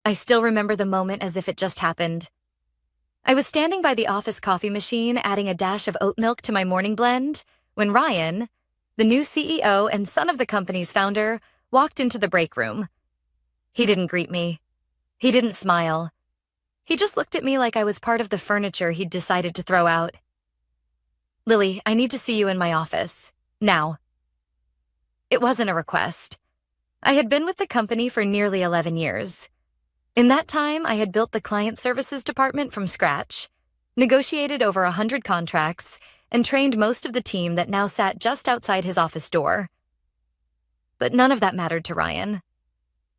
I still remember the moment as if it just happened. I was standing by the office coffee machine adding a dash of oat milk to my morning blend when Ryan, the new CEO and son of the company's founder, walked into the break room. He didn't greet me. He didn't smile. He just looked at me like I was part of the furniture he'd decided to throw out. "Lily, I need to see you in my office. Now." It wasn't a request. I had been with the company for nearly 11 years. In that time, I had built the client services department from scratch, negotiated over 100 contracts, and trained most of the team that now sat just outside his office door. But none of that mattered to Ryan.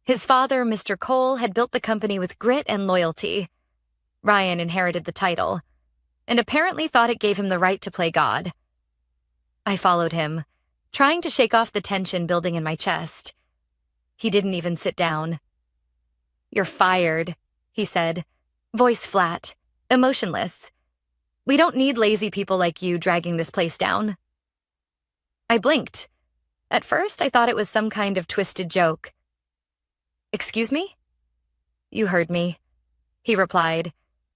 His father, Mr. Cole, had built the company with grit and loyalty. Ryan inherited the title, and apparently thought it gave him the right to play God. I followed him, trying to shake off the tension building in my chest. He didn't even sit down. "You're fired," he said, voice flat, emotionless. "We don't need lazy people like you dragging this place down." I blinked. At first, I thought it was some kind of twisted joke. "Excuse me?" "You heard me," he replied,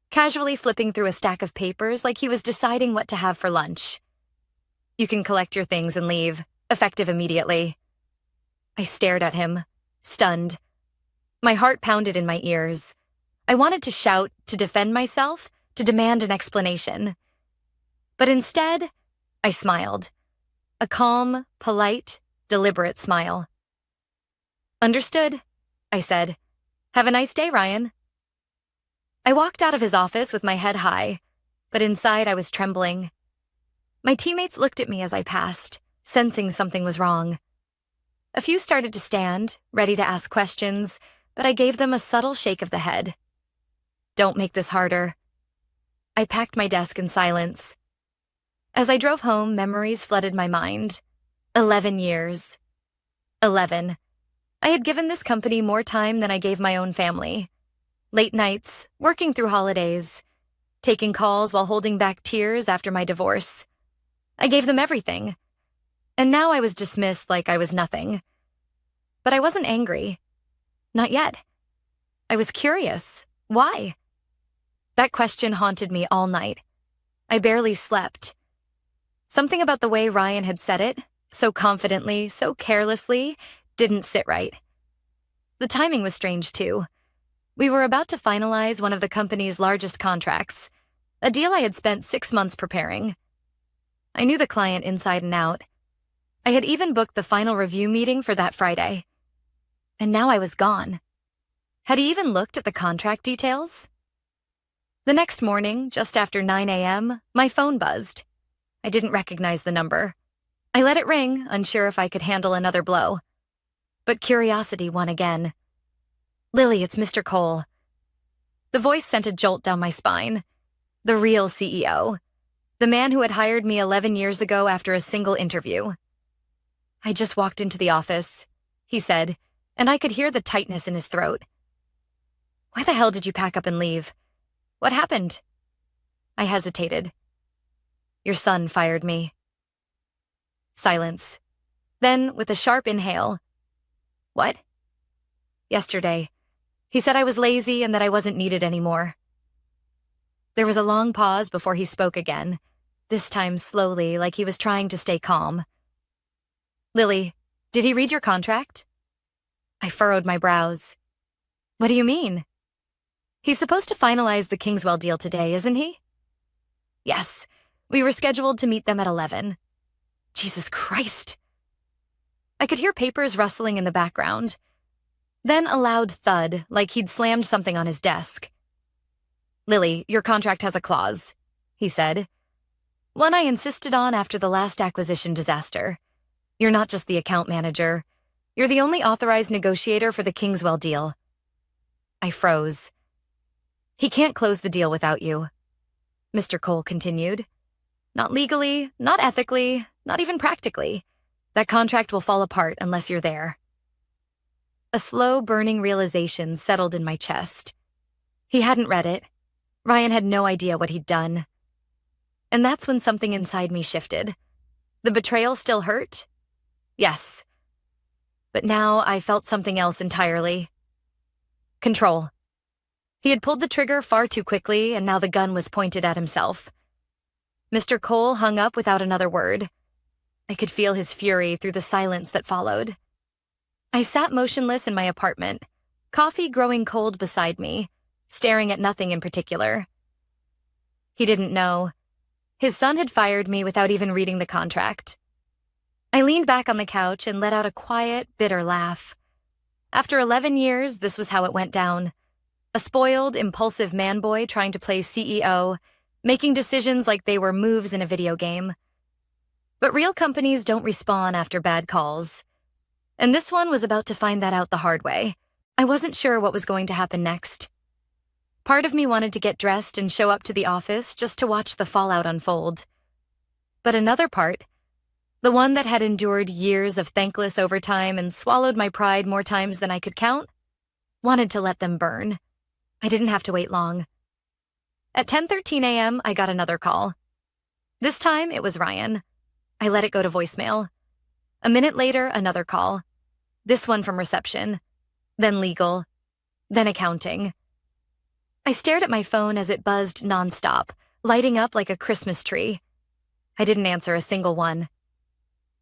casually flipping through a stack of papers like he was deciding what to have for lunch. "You can collect your things and leave, effective immediately." I stared at him, stunned. My heart pounded in my ears. I wanted to shout, to defend myself, to demand an explanation. But instead, I smiled. A calm, polite, deliberate smile. "Understood," I said. "Have a nice day, Ryan." I walked out of his office with my head high, but inside I was trembling. My teammates looked at me as I passed, sensing something was wrong. A few started to stand, ready to ask questions, but I gave them a subtle shake of the head. "Don't make this harder." I packed my desk in silence. As I drove home, memories flooded my mind. 11 years. 11. I had given this company more time than I gave my own family. Late nights, working through holidays, taking calls while holding back tears after my divorce. I gave them everything. And now I was dismissed like I was nothing. But I wasn't angry. Not yet. I was curious. Why? That question haunted me all night. I barely slept. Something about the way Ryan had said it, so confidently, so carelessly, didn't sit right. The timing was strange, too. We were about to finalize one of the company's largest contracts, a deal I had spent 6 months preparing. I knew the client inside and out. I had even booked the final review meeting for that Friday. And now I was gone. Had he even looked at the contract details? The next morning, just after 9 a.m., my phone buzzed. I didn't recognize the number. I let it ring, unsure if I could handle another blow. But curiosity won again. "Lily, it's Mr. Cole." The voice sent a jolt down my spine. The real CEO. The man who had hired me 11 years ago after a single interview. "I just walked into the office," he said, and I could hear the tightness in his throat. "Why the hell did you pack up and leave? What happened?" I hesitated. "Your son fired me." Silence. Then, with a sharp inhale, "What?" "Yesterday. He said I was lazy and that I wasn't needed anymore." There was a long pause before he spoke again, this time slowly, like he was trying to stay calm. "Lily, did he read your contract?" I furrowed my brows. "What do you mean?" "He's supposed to finalize the Kingswell deal today, isn't he?" "Yes. We were scheduled to meet them at 11. Jesus Christ. I could hear papers rustling in the background. Then a loud thud, like he'd slammed something on his desk. "Lily, your contract has a clause," he said. "One I insisted on after the last acquisition disaster. You're not just the account manager. You're the only authorized negotiator for the Kingswell deal." I froze. "He can't close the deal without you," Mr. Cole continued. "Not legally, not ethically, not even practically. That contract will fall apart unless you're there." A slow, burning realization settled in my chest. He hadn't read it. Ryan had no idea what he'd done. And that's when something inside me shifted. The betrayal still hurt? Yes. But now I felt something else entirely. Control. He had pulled the trigger far too quickly, and now the gun was pointed at himself. Mr. Cole hung up without another word. I could feel his fury through the silence that followed. I sat motionless in my apartment, coffee growing cold beside me, staring at nothing in particular. He didn't know. His son had fired me without even reading the contract. I leaned back on the couch and let out a quiet, bitter laugh. After 11 years, this was how it went down. A spoiled, impulsive man-boy trying to play CEO, making decisions like they were moves in a video game. But real companies don't respawn after bad calls. And this one was about to find that out the hard way. I wasn't sure what was going to happen next. Part of me wanted to get dressed and show up to the office just to watch the fallout unfold. But another part, the one that had endured years of thankless overtime and swallowed my pride more times than I could count, wanted to let them burn. I didn't have to wait long. At 10:13 a.m., I got another call. This time, it was Ryan. I let it go to voicemail. A minute later, another call. This one from reception, then legal, then accounting. I stared at my phone as it buzzed nonstop, lighting up like a Christmas tree. I didn't answer a single one.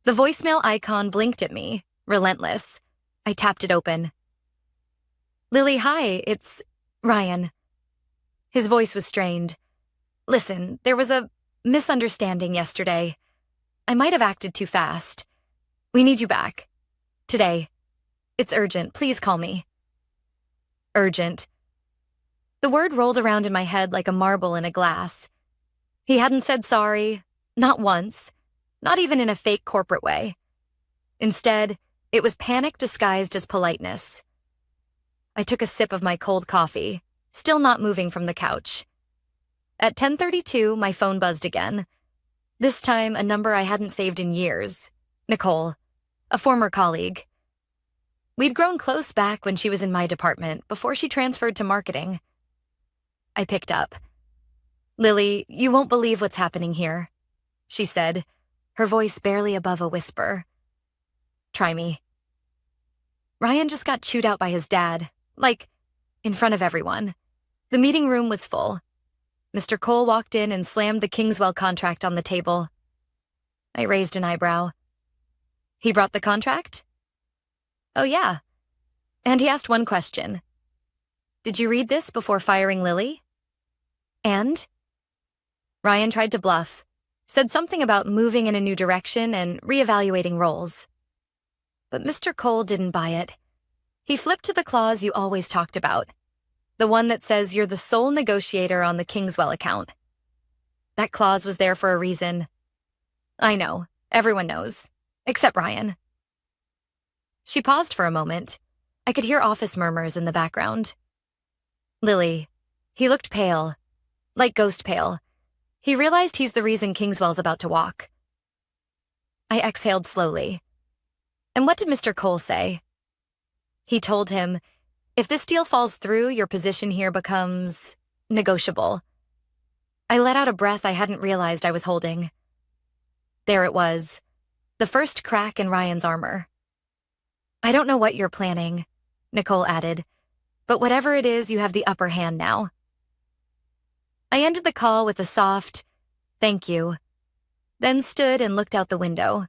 The voicemail icon blinked at me, relentless. I tapped it open. Lily, hi, it's Ryan. His voice was strained. Listen, there was a misunderstanding yesterday. I might have acted too fast. We need you back. Today. It's urgent. Please call me. Urgent. The word rolled around in my head like a marble in a glass. He hadn't said sorry, not once, not even in a fake corporate way. Instead, it was panic disguised as politeness. I took a sip of my cold coffee, still not moving from the couch. At 10:32, my phone buzzed again. This time, a number I hadn't saved in years. Nicole, a former colleague. We'd grown close back when she was in my department, before she transferred to marketing. I picked up. Lily, you won't believe what's happening here, she said, her voice barely above a whisper. Try me. Ryan just got chewed out by his dad, like, in front of everyone. The meeting room was full. Mr. Cole walked in and slammed the Kingswell contract on the table. I raised an eyebrow. He brought the contract? Oh, yeah. And he asked one question. Did you read this before firing Lily? And? Ryan tried to bluff, said something about moving in a new direction and reevaluating roles. But Mr. Cole didn't buy it. He flipped to the clause you always talked about, the one that says you're the sole negotiator on the Kingswell account. That clause was there for a reason. I know, everyone knows, except Ryan. She paused for a moment. I could hear office murmurs in the background. Lily, he looked pale, like ghost pale. He realized he's the reason Kingswell's about to walk. I exhaled slowly. And what did Mr. Cole say? He told him, if this deal falls through, your position here becomes negotiable. I let out a breath I hadn't realized I was holding. There it was, the first crack in Ryan's armor. I don't know what you're planning, Nicole added, but whatever it is, you have the upper hand now. I ended the call with a soft, thank you, then stood and looked out the window.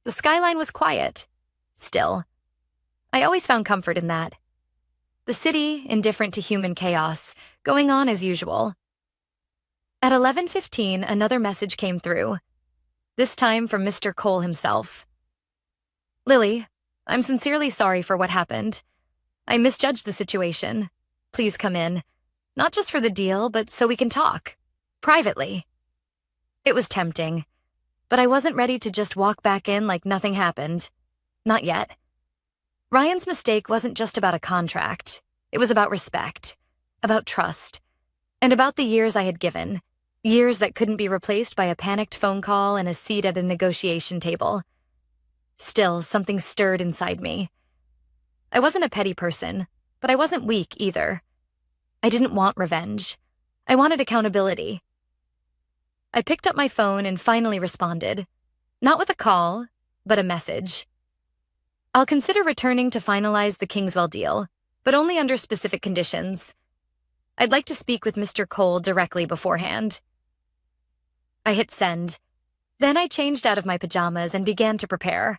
The skyline was quiet, still. I always found comfort in that. The city, indifferent to human chaos, going on as usual. At 11:15, another message came through, this time from Mr. Cole himself. Lily, I'm sincerely sorry for what happened. I misjudged the situation. Please come in. Not just for the deal, but so we can talk. Privately. It was tempting, but I wasn't ready to just walk back in like nothing happened. Not yet. Ryan's mistake wasn't just about a contract. It was about respect, about trust, and about the years I had given. Years that couldn't be replaced by a panicked phone call and a seat at a negotiation table. Still, something stirred inside me. I wasn't a petty person, but I wasn't weak either. I didn't want revenge. I wanted accountability. I picked up my phone and finally responded. Not with a call, but a message. I'll consider returning to finalize the Kingswell deal, but only under specific conditions. I'd like to speak with Mr. Cole directly beforehand. I hit send. Then I changed out of my pajamas and began to prepare.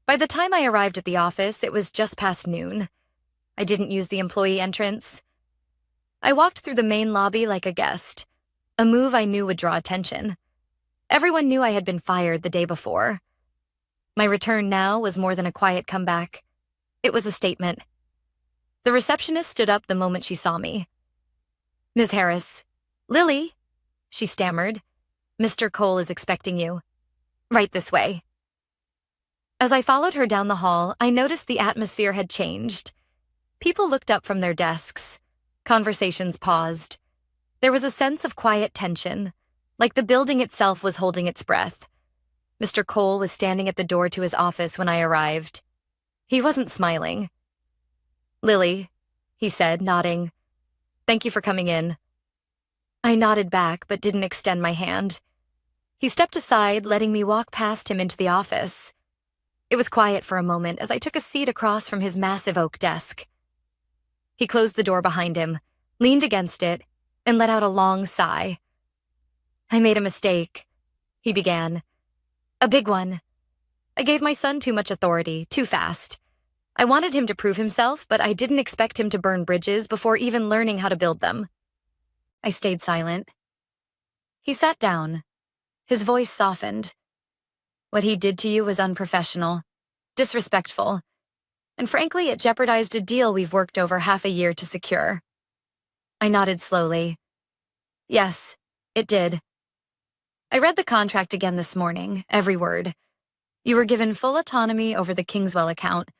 By the time I arrived at the office, it was just past noon. I didn't use the employee entrance. I walked through the main lobby like a guest, a move I knew would draw attention. Everyone knew I had been fired the day before. My return now was more than a quiet comeback. It was a statement. The receptionist stood up the moment she saw me. "Ms. Harris." "Lily," she stammered. "Mr. Cole is expecting you. Right this way." As I followed her down the hall, I noticed the atmosphere had changed. People looked up from their desks. Conversations paused. There was a sense of quiet tension, like the building itself was holding its breath. Mr. Cole was standing at the door to his office when I arrived. He wasn't smiling. "Lily," he said, nodding. "Thank you for coming in." I nodded back but didn't extend my hand. He stepped aside, letting me walk past him into the office. It was quiet for a moment as I took a seat across from his massive oak desk. He closed the door behind him, leaned against it, and let out a long sigh. "I made a mistake," he began. "A big one. I gave my son too much authority, too fast. I wanted him to prove himself, but I didn't expect him to burn bridges before even learning how to build them." I stayed silent. He sat down. His voice softened. "What he did to you was unprofessional, disrespectful, and frankly, it jeopardized a deal we've worked over half a year to secure." I nodded slowly. "Yes, it did. I read the contract again this morning, every word. You were given full autonomy over the Kingswell account.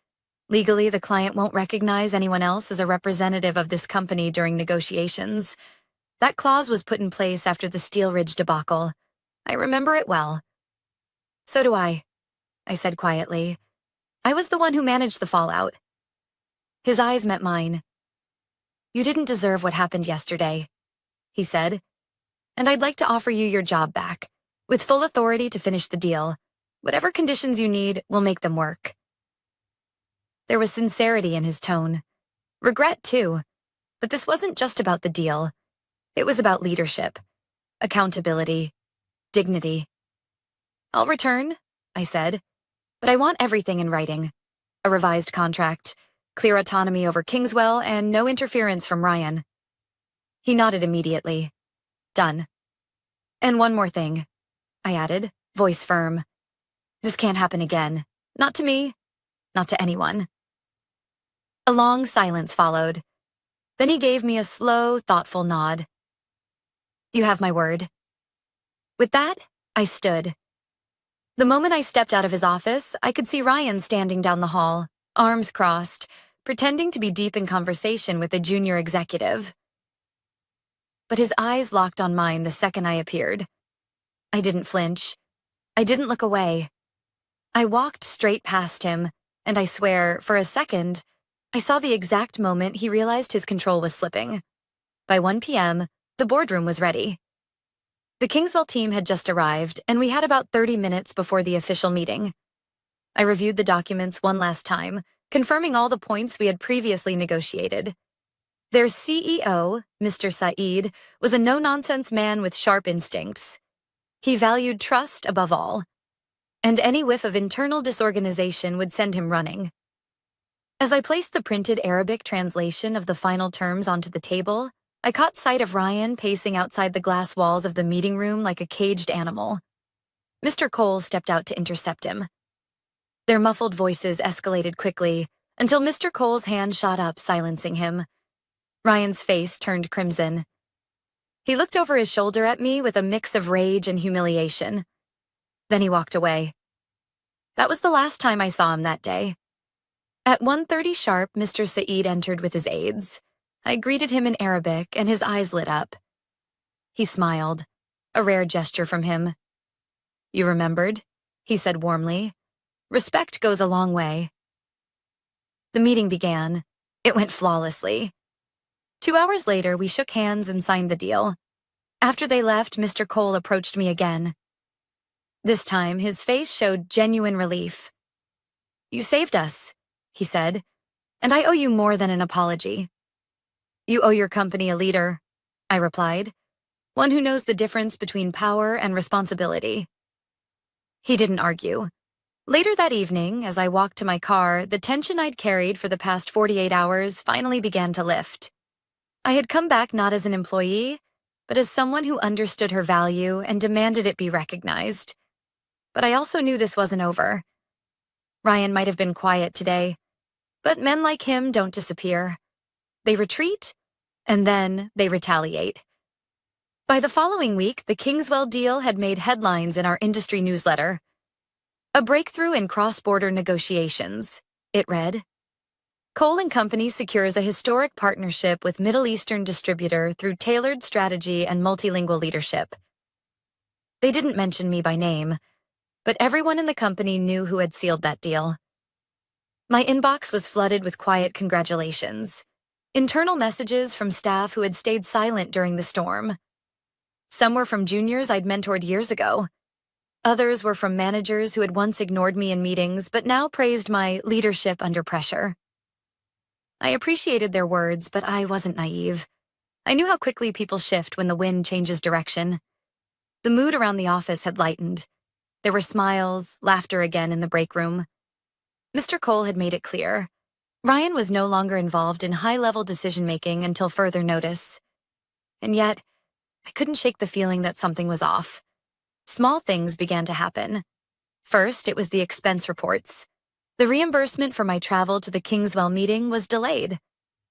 Legally, the client won't recognize anyone else as a representative of this company during negotiations. That clause was put in place after the Steel Ridge debacle. I remember it well." "So do I said quietly. "I was the one who managed the fallout." His eyes met mine. "You didn't deserve what happened yesterday," he said, "and I'd like to offer you your job back, with full authority to finish the deal. Whatever conditions you need, we'll make them work." There was sincerity in his tone. Regret, too. But this wasn't just about the deal. It was about leadership, accountability, dignity. "I'll return," I said, "but I want everything in writing. A revised contract, clear autonomy over Kingswell, and no interference from Ryan." He nodded immediately. "Done. And one more thing," I added, voice firm. "This can't happen again. Not to me, not to anyone." A long silence followed. Then he gave me a slow, thoughtful nod. "You have my word." With that, I stood. The moment I stepped out of his office, I could see Ryan standing down the hall, arms crossed, pretending to be deep in conversation with a junior executive. But his eyes locked on mine the second I appeared. I didn't flinch. I didn't look away. I walked straight past him, and I swear, for a second, I saw the exact moment he realized his control was slipping. By 1 p.m., the boardroom was ready. The Kingswell team had just arrived, and we had about 30 minutes before the official meeting. I reviewed the documents one last time, confirming all the points we had previously negotiated. Their CEO, Mr. Saeed, was a no-nonsense man with sharp instincts. He valued trust above all, and any whiff of internal disorganization would send him running. As I placed the printed Arabic translation of the final terms onto the table, I caught sight of Ryan pacing outside the glass walls of the meeting room like a caged animal. Mr. Cole stepped out to intercept him. Their muffled voices escalated quickly until Mr. Cole's hand shot up, silencing him. Ryan's face turned crimson. He looked over his shoulder at me with a mix of rage and humiliation. Then he walked away. That was the last time I saw him that day. At 1:30 sharp, Mr. Saeed entered with his aides. I greeted him in Arabic, and his eyes lit up. He smiled, a rare gesture from him. "You remembered?" he said warmly. "Respect goes a long way." The meeting began. It went flawlessly. 2 hours later, we shook hands and signed the deal. After they left, Mr. Cole approached me again. This time, his face showed genuine relief. "You saved us," he said, "and I owe you more than an apology." You owe your company a leader, I replied, one who knows the difference between power and responsibility. He didn't argue. Later that evening, as I walked to my car, the tension I'd carried for the past 48 hours finally began to lift. I had come back not as an employee, but as someone who understood her value and demanded it be recognized. But I also knew this wasn't over. Ryan might have been quiet today, but men like him don't disappear. They retreat, and then they retaliate. By the following week, the Kingswell deal had made headlines in our industry newsletter. A breakthrough in cross-border negotiations, it read. Cole & Company secures a historic partnership with Middle Eastern distributor through tailored strategy and multilingual leadership. They didn't mention me by name, but everyone in the company knew who had sealed that deal. My inbox was flooded with quiet congratulations, internal messages from staff who had stayed silent during the storm. Some were from juniors I'd mentored years ago. Others were from managers who had once ignored me in meetings but now praised my leadership under pressure. I appreciated their words, but I wasn't naive. I knew how quickly people shift when the wind changes direction. The mood around the office had lightened. There were smiles, laughter again in the break room. Mr. Cole had made it clear. Ryan was no longer involved in high-level decision-making until further notice. And yet, I couldn't shake the feeling that something was off. Small things began to happen. First, it was the expense reports. The reimbursement for my travel to the Kingswell meeting was delayed.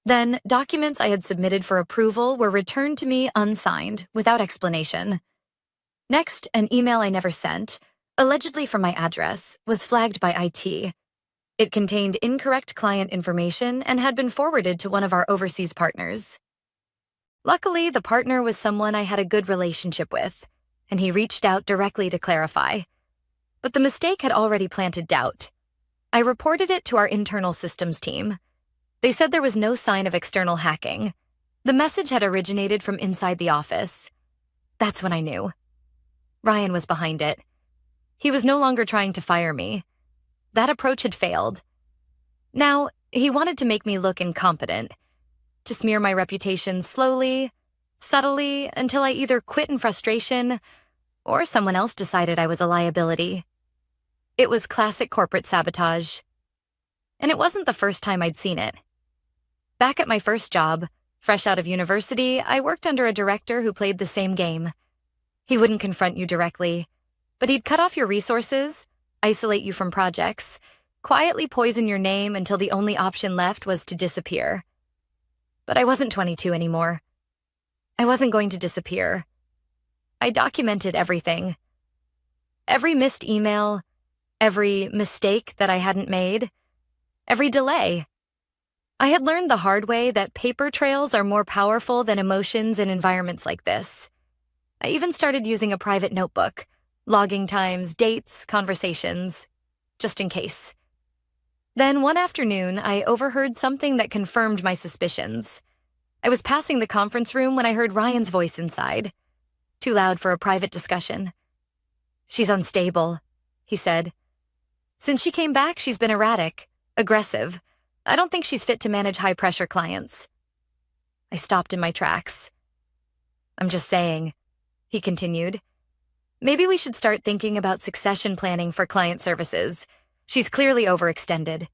Then, documents I had submitted for approval were returned to me unsigned, without explanation. Next, an email I never sent, allegedly from my address, was flagged by IT. It contained incorrect client information and had been forwarded to one of our overseas partners. Luckily, the partner was someone I had a good relationship with, and he reached out directly to clarify. But the mistake had already planted doubt. I reported it to our internal systems team. They said there was no sign of external hacking. The message had originated from inside the office. That's when I knew. Ryan was behind it. He was no longer trying to fire me. That approach had failed. Now, he wanted to make me look incompetent, to smear my reputation slowly, subtly, until I either quit in frustration or someone else decided I was a liability. It was classic corporate sabotage. And it wasn't the first time I'd seen it. Back at my first job, fresh out of university, I worked under a director who played the same game. He wouldn't confront you directly, but he'd cut off your resources, isolate you from projects, quietly poison your name until the only option left was to disappear. But I wasn't 22 anymore. I wasn't going to disappear. I documented everything. Every missed email, every mistake that I hadn't made, every delay. I had learned the hard way that paper trails are more powerful than emotions in environments like this. I even started using a private notebook, logging times, dates, conversations, just in case. Then one afternoon, I overheard something that confirmed my suspicions. I was passing the conference room when I heard Ryan's voice inside. Too loud for a private discussion. "She's unstable," he said. "Since she came back, she's been erratic, aggressive. I don't think she's fit to manage high-pressure clients." I stopped in my tracks. "I'm just saying," he continued. "Maybe we should start thinking about succession planning for client services. She's clearly overextended."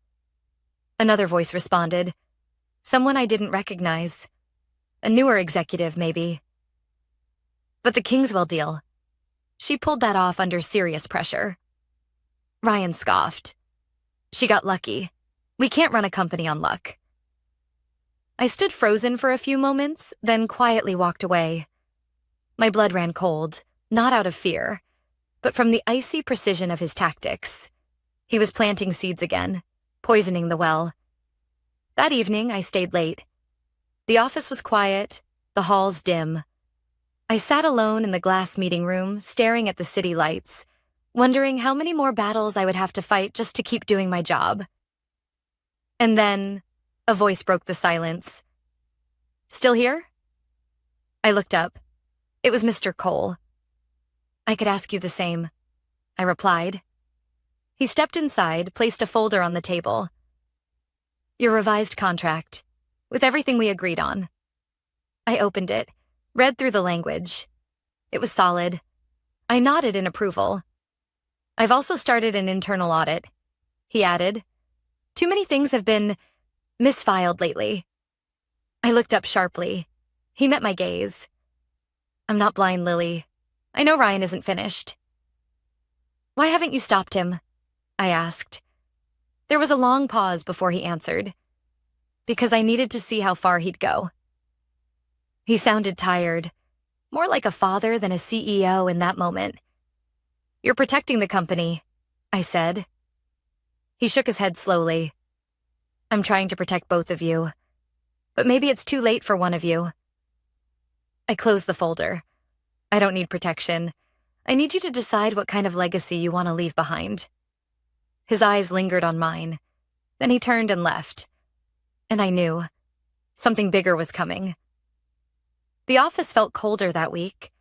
Another voice responded. Someone I didn't recognize. A newer executive, maybe. But the Kingswell deal. She pulled that off under serious pressure. Ryan scoffed. "She got lucky. We can't run a company on luck." I stood frozen for a few moments, then quietly walked away. My blood ran cold, not out of fear, but from the icy precision of his tactics. He was planting seeds again, poisoning the well. That evening, I stayed late. The office was quiet, the halls dim. I sat alone in the glass meeting room, staring at the city lights, wondering how many more battles I would have to fight just to keep doing my job. And then, a voice broke the silence. "Still here?" I looked up. It was Mr. Cole. "I could ask you the same," I replied. He stepped inside, placed a folder on the table. "Your revised contract, with everything we agreed on. I opened it, read through the language. It was solid. I nodded in approval. I've also started an internal audit, he added. Too many things have been misfiled lately. I looked up sharply. He met my gaze. I'm not blind, Lily. I know Ryan isn't finished. Why haven't you stopped him? I asked. There was a long pause before he answered. Because I needed to see how far he'd go. He sounded tired, more like a father than a CEO in that moment. You're protecting the company, I said. He shook his head slowly. I'm trying to protect both of you, but maybe it's too late for one of you. I closed the folder. I don't need protection. I need you to decide what kind of legacy you want to leave behind. His eyes lingered on mine. Then he turned and left. And I knew. Something bigger was coming. The office felt colder that week.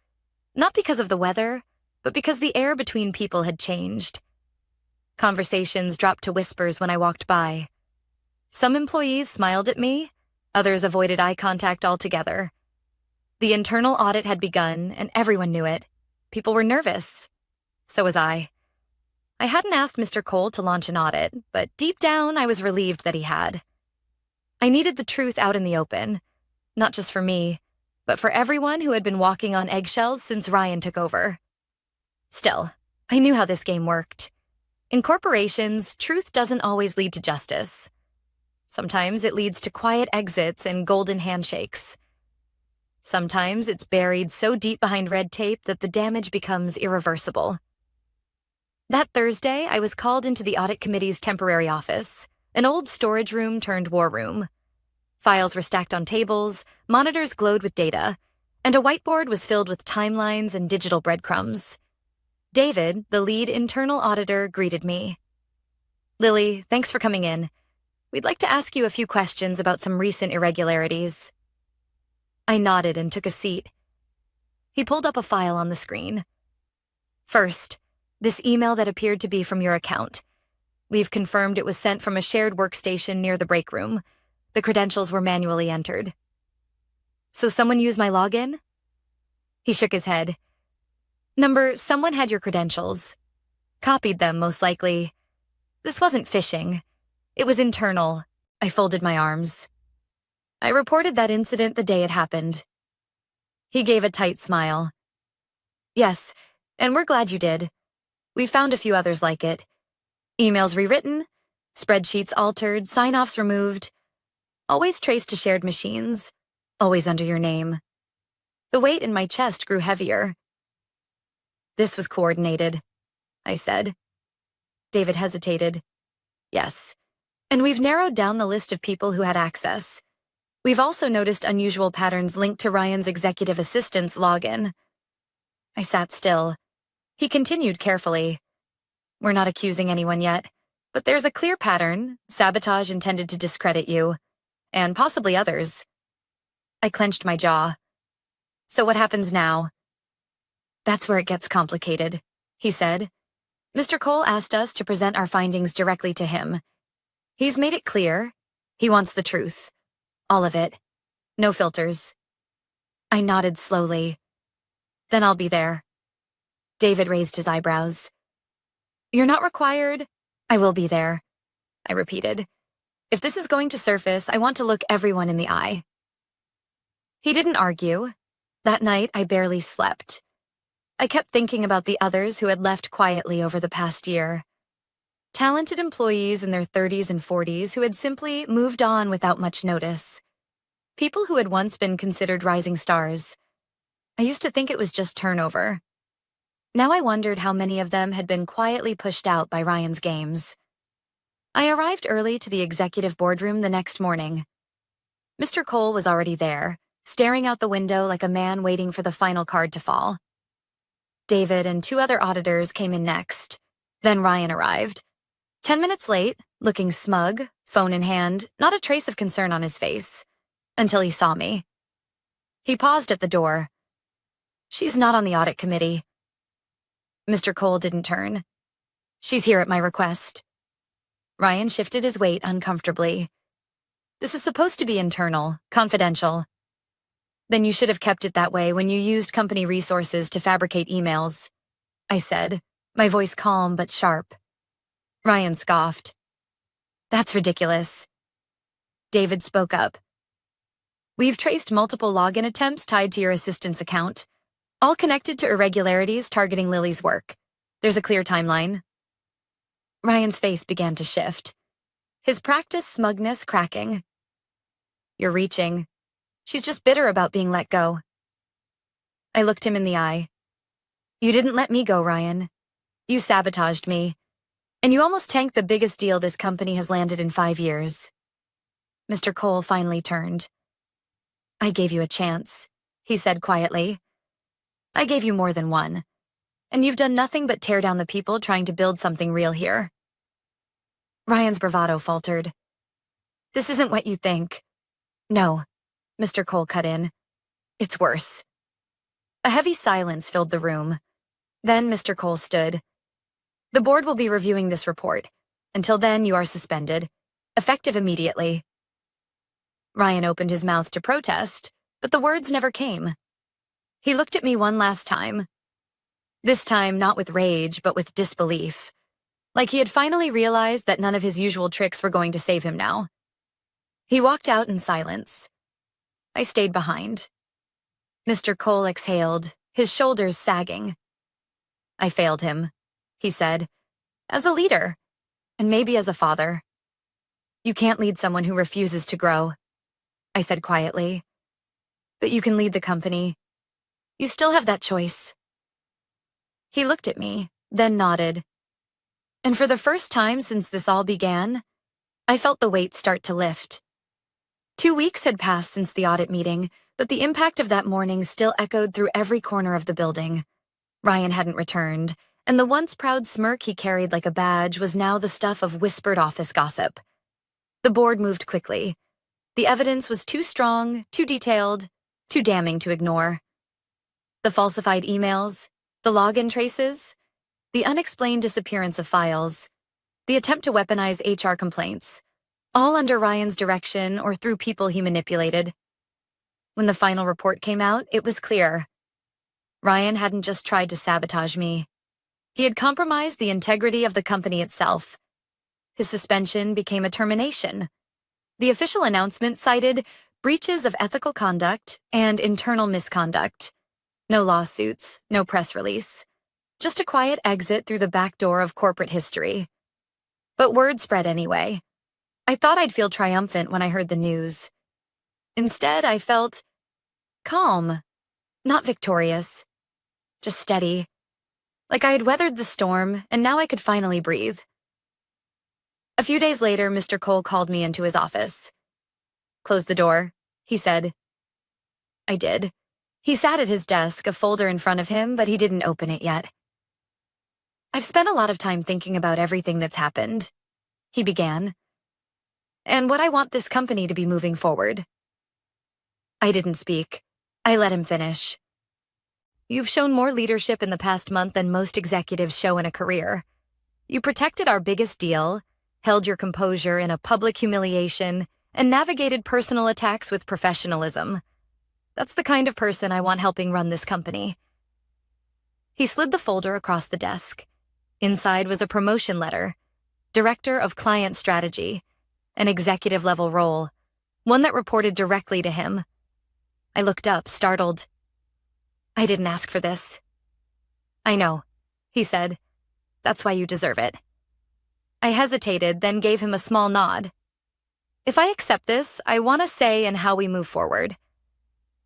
Not because of the weather, but because the air between people had changed. Conversations dropped to whispers when I walked by. Some employees smiled at me, others avoided eye contact altogether. The internal audit had begun, and everyone knew it. People were nervous. So was I. I hadn't asked Mr. Cole to launch an audit, but deep down I was relieved that he had. I needed the truth out in the open, not just for me, but for everyone who had been walking on eggshells since Ryan took over. Still, I knew how this game worked. In corporations, truth doesn't always lead to justice. Sometimes it leads to quiet exits and golden handshakes. Sometimes it's buried so deep behind red tape that the damage becomes irreversible. That Thursday, I was called into the audit committee's temporary office, an old storage room turned war room. Files were stacked on tables, monitors glowed with data, and a whiteboard was filled with timelines and digital breadcrumbs. David, the lead internal auditor, greeted me. Lily, thanks for coming in. We'd like to ask you a few questions about some recent irregularities. I nodded and took a seat. He pulled up a file on the screen. First, this email that appeared to be from your account. We've confirmed it was sent from a shared workstation near the break room. The credentials were manually entered. So someone used my login? He shook his head. Someone had your credentials. Copied them, most likely. This wasn't phishing. It was internal. I folded my arms. I reported that incident the day it happened. He gave a tight smile. Yes, and we're glad you did. We found a few others like it. Emails rewritten, spreadsheets altered, sign-offs removed. Always traced to shared machines. Always under your name. The weight in my chest grew heavier. This was coordinated, I said. David hesitated. Yes, and we've narrowed down the list of people who had access. We've also noticed unusual patterns linked to Ryan's executive assistant's login. I sat still. He continued carefully. We're not accusing anyone yet, but there's a clear pattern, sabotage intended to discredit you, and possibly others. I clenched my jaw. So what happens now? That's where it gets complicated, he said. Mr. Cole asked us to present our findings directly to him. He's made it clear. He wants the truth. All of it. No filters. I nodded slowly. Then I'll be there. David raised his eyebrows. You're not required. I will be there, I repeated. If this is going to surface, I want to look everyone in the eye. He didn't argue. That night, I barely slept. I kept thinking about the others who had left quietly over the past year. Talented employees in their 30s and 40s who had simply moved on without much notice. People who had once been considered rising stars. I used to think it was just turnover. Now I wondered how many of them had been quietly pushed out by Ryan's games. I arrived early to the executive boardroom the next morning. Mr. Cole was already there, staring out the window like a man waiting for the final card to fall. David and 2 other auditors came in next. Then Ryan arrived. 10 minutes late, looking smug, phone in hand, not a trace of concern on his face, until he saw me. He paused at the door. She's not on the audit committee. Mr. Cole didn't turn. She's here at my request. Ryan shifted his weight uncomfortably. This is supposed to be internal, confidential. Then you should have kept it that way when you used company resources to fabricate emails, I said, my voice calm but sharp. Ryan scoffed. That's ridiculous. David spoke up. We've traced multiple login attempts tied to your assistant's account, all connected to irregularities targeting Lily's work. There's a clear timeline. Ryan's face began to shift, his practiced smugness cracking. You're reaching. She's just bitter about being let go. I looked him in the eye. You didn't let me go, Ryan. You sabotaged me. And you almost tanked the biggest deal this company has landed in 5 years. Mr. Cole finally turned. I gave you a chance, he said quietly. I gave you more than one. And you've done nothing but tear down the people trying to build something real here. Ryan's bravado faltered. This isn't what you think. No, Mr. Cole cut in. It's worse. A heavy silence filled the room. Then Mr. Cole stood. The board will be reviewing this report. Until then, you are suspended, effective immediately. Ryan opened his mouth to protest, but the words never came. He looked at me one last time. This time, not with rage, but with disbelief. Like he had finally realized that none of his usual tricks were going to save him now. He walked out in silence. I stayed behind. Mr. Cole exhaled, his shoulders sagging. I failed him, he said, as a leader, and maybe as a father. You can't lead someone who refuses to grow, I said quietly. But you can lead the company. You still have that choice. He looked at me, then nodded. And for the first time since this all began, I felt the weight start to lift. 2 weeks had passed since the audit meeting, but the impact of that morning still echoed through every corner of the building. Ryan hadn't returned, and the once proud smirk he carried like a badge was now the stuff of whispered office gossip. The board moved quickly. The evidence was too strong, too detailed, too damning to ignore. The falsified emails, the login traces, the unexplained disappearance of files, the attempt to weaponize HR complaints, all under Ryan's direction or through people he manipulated. When the final report came out, it was clear. Ryan hadn't just tried to sabotage me. He had compromised the integrity of the company itself. His suspension became a termination. The official announcement cited breaches of ethical conduct and internal misconduct. No lawsuits, no press release. Just a quiet exit through the back door of corporate history. But word spread anyway. I thought I'd feel triumphant when I heard the news. Instead, I felt calm, not victorious, just steady. Like I had weathered the storm, and now I could finally breathe. A few days later, Mr. Cole called me into his office. Close the door, he said. I did. He sat at his desk, a folder in front of him, but he didn't open it yet. I've spent a lot of time thinking about everything that's happened, he began, and what I want this company to be moving forward. I didn't speak. I let him finish. You've shown more leadership in the past month than most executives show in a career. You protected our biggest deal, held your composure in a public humiliation, and navigated personal attacks with professionalism. That's the kind of person I want helping run this company. He slid the folder across the desk. Inside was a promotion letter, Director of Client Strategy, an executive-level role, one that reported directly to him. I looked up, startled. I didn't ask for this. I know, he said. That's why you deserve it. I hesitated, then gave him a small nod. If I accept this, I want a say in how we move forward.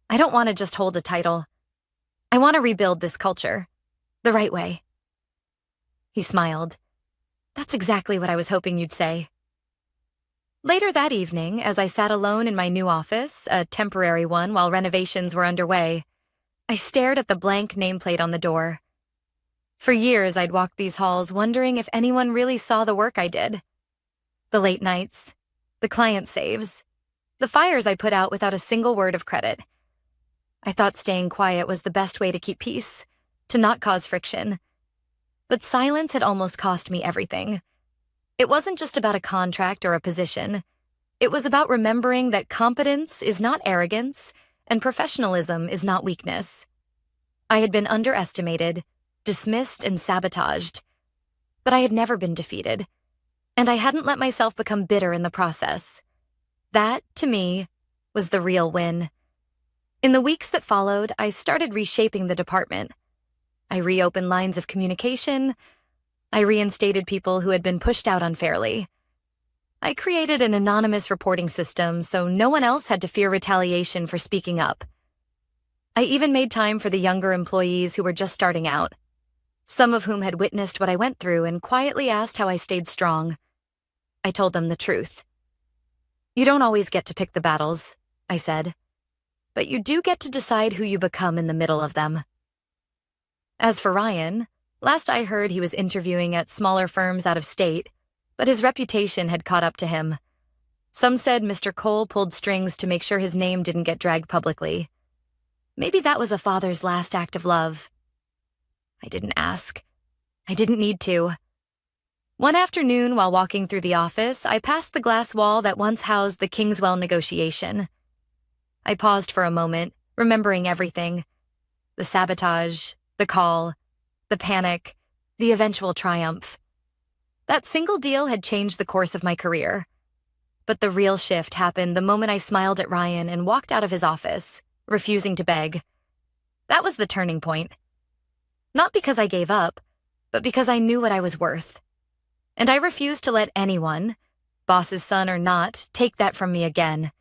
I don't want to just hold a title. I want to rebuild this culture, the right way. He smiled. That's exactly what I was hoping you'd say. Later that evening, as I sat alone in my new office, a temporary one while renovations were underway, I stared at the blank nameplate on the door. For years, I'd walked these halls wondering if anyone really saw the work I did. The late nights, the client saves, the fires I put out without a single word of credit. I thought staying quiet was the best way to keep peace, to not cause friction. But silence had almost cost me everything. It wasn't just about a contract or a position. It was about remembering that competence is not arrogance, and professionalism is not weakness. I had been underestimated, dismissed, and sabotaged, but I had never been defeated, and I hadn't let myself become bitter in the process. That, to me, was the real win. In the weeks that followed, I started reshaping the department. I reopened lines of communication. I reinstated people who had been pushed out unfairly. I created an anonymous reporting system so no one else had to fear retaliation for speaking up. I even made time for the younger employees who were just starting out, some of whom had witnessed what I went through and quietly asked how I stayed strong. I told them the truth. "You don't always get to pick the battles," I said, "but you do get to decide who you become in the middle of them." As for Ryan, last I heard he was interviewing at smaller firms out of state, but his reputation had caught up to him. Some said Mr. Cole pulled strings to make sure his name didn't get dragged publicly. Maybe that was a father's last act of love. I didn't ask. I didn't need to. One afternoon, while walking through the office, I passed the glass wall that once housed the Kingswell negotiation. I paused for a moment, remembering everything: the sabotage, the call, the panic, the eventual triumph. That single deal had changed the course of my career. But the real shift happened the moment I smiled at Ryan and walked out of his office, refusing to beg. That was the turning point. Not because I gave up, but because I knew what I was worth. And I refused to let anyone, boss's son or not, take that from me again.